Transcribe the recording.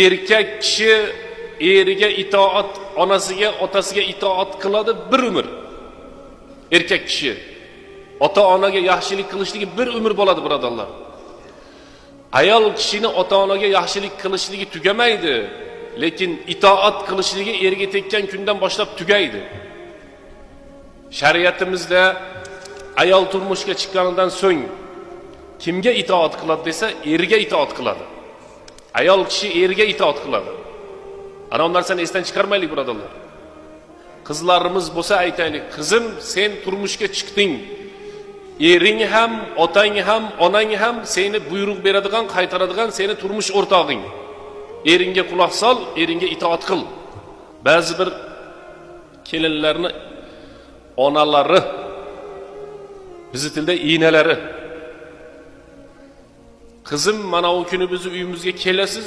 erkak kishi eriga itoat, onasiga, otasiga itoat qiladi bir umr. Erkak kishi ota-onaga yaxshilik qilishligi bir umr bo'ladi, birodarlar. Ayol kishini ota-onaga yaxshilik qilishligi tugamaydi, lekin itoat qilishligi erga tekkan kundan boshlab tugaydi. Shariatimizda ayol turmushga chiqqanidan so'ng kimga itoat qiladi desa, erga itoat qiladi. Ayol kishi erga itoat qiladi. Ana bu narsani esdan chiqarmaylik, birodarlar. Qizlarimiz bo'lsa aytaylik, qizim, sen turmushga chiqding. Ering ham, otang ham, onang ham seni buyruq beradigan, qaytaradigan seni turmush o'rtog'ing. Eringga quloq sol, eringga itoat qil. Ba'zi bir kelinlarni onalari, bizi tilda iynalari, qizim, mana o kuni bizni uyimizga kelasiz,